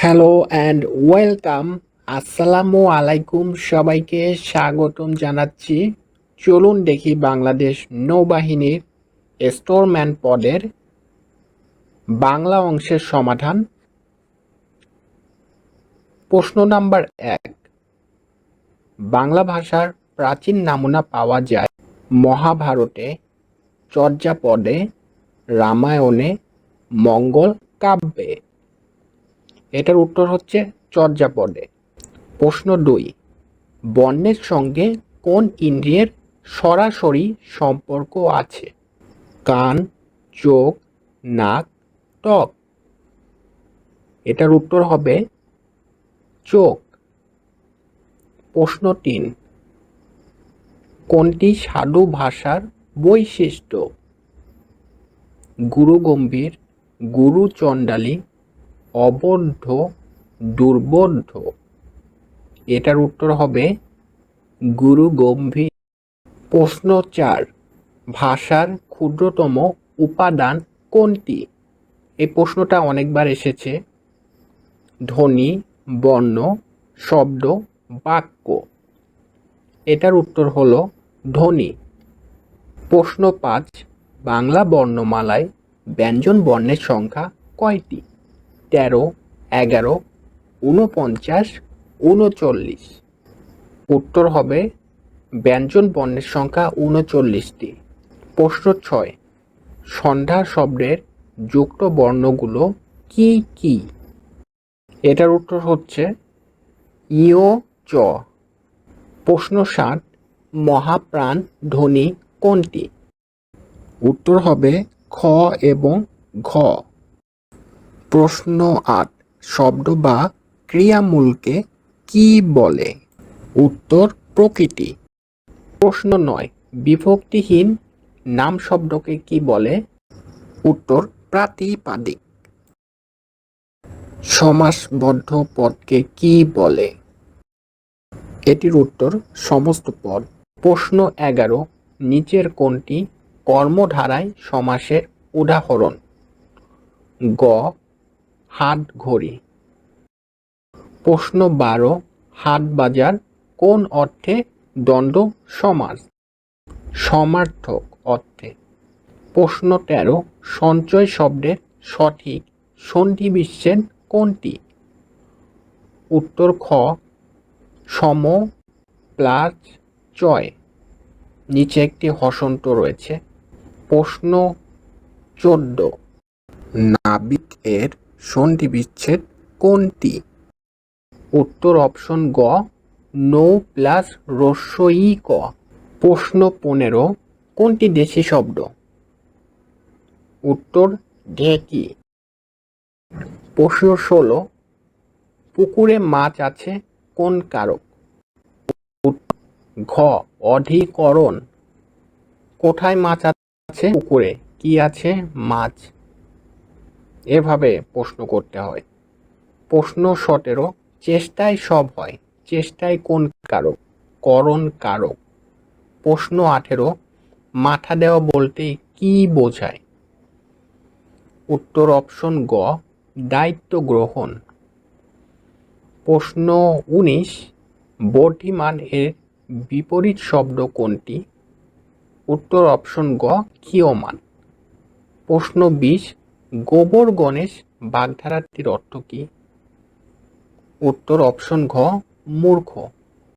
Hello and welcome. আসসালামু আলাইকুম, সবাইকে স্বাগতম জানাচ্ছি। চলুন দেখি বাংলাদেশ নৌবাহিনীর স্টোরম্যান পদের বাংলা অংশের সমাধান। প্রশ্ন নাম্বার 1, বাংলা ভাষার প্রাচীন নমুনা পাওয়া যায় মহাভারতে, চর্যাপদে, রামায়ণে, মঙ্গল কাব্যে। এটার উত্তর হচ্ছে চর্যাপদে। প্রশ্ন 2, বর্ণের সঙ্গে কোন ইন্দ্রিয়ের সরাসরি সম্পর্ক আছে? কান, চোখ, নাক, ত্বক। এটার উত্তর হবে চোখ। প্রশ্ন 3, কোনটি সাধু ভাষার বৈশিষ্ট্য? গুরুগম্ভীর, গুরুচণ্ডালী, অবদ্ধ, দুর্বোধ্য। এটার উত্তর হবে গুরুগম্ভীর। প্রশ্ন 4, ভাষার ক্ষুদ্রতম উপাদান কোনটি? এই প্রশ্নটা অনেকবার এসেছে। ধ্বনি, বর্ণ, শব্দ, বাক্য। এটার উত্তর হলো ধ্বনি। প্রশ্ন 5, বাংলা বর্ণমালায় ব্যঞ্জন বর্ণের সংখ্যা কয়টি? 13, 11, 49, 39। উত্তর হবে ব্যঞ্জন বর্ণের সংখ্যা 39টি। প্রশ্ন 6, সন্ধ্যা শব্দের যুক্ত বর্ণগুলো কি কি? এটার উত্তর হচ্ছে ইয়, চ। প্রশ্ন 7, মহাপ্রাণ ধ্বনি কোনটি? উত্তর হবে খ এবং ঘ। প্রশ্ন 8, শব্দ বা ক্রিয়ামূলকে কি বলে? উত্তর প্রকৃতি। প্রশ্ন 9, বিভক্তিহীন নাম শব্দকে কি বলে? উত্তর প্রাতিপাদিক। সমাসবদ্ধ পদকে কি বলে? এটির উত্তর সমস্ত পদ। প্রশ্ন 11, নিচের কোনটি কর্মধারায় সমাসের উদাহরণ? গ, হাত ঘড়ি। প্রশ্ন 12, হাট বাজার কোন অর্থে দ্বন্দ্ব সমাস? সমার্থক অর্থে। প্রশ্ন 13, সঞ্চয় শব্দের সঠিক সন্ধি বিচ্ছেদ কোনটি? উত্তর খ, সম প্লাস চয়। নিচে একটি হসন্ত রয়েছে। প্রশ্ন 14, নাবিক এর সন্ধি বিচ্ছেদ কোনটি? উত্তর অপশন গ, নৌ প্লাস রস্বই ক। প্রশ্ন 15, কোনটি দেশি শব্দ? উত্তর ঢেকি। প্রশ্ন 16, পুকুরে মাছ আছে কোন কারক? ঘ, অধিকরণ। কোথায় মাছ আছে? পুকুরে। কি আছে? মাছ। এভাবে প্রশ্ন করতে হয়। প্রশ্ন 17, চেষ্টায় সব হয়, চেষ্টায় কোন কারক? করণ কারক। প্রশ্ন 18, মাথা দেওয়া বলতে কি বোঝায়? উত্তর অপশন গ, দায়িত্ব গ্রহণ। প্রশ্ন 19, বর্ধিমান এর বিপরীত শব্দ কোনটি? উত্তর অপশন গ, ক্ষীয়মান। প্রশ্ন 20, গোবর গণেশ বাগধারাটির অর্থ কি? উত্তর অপশন ঘ, মূর্খ।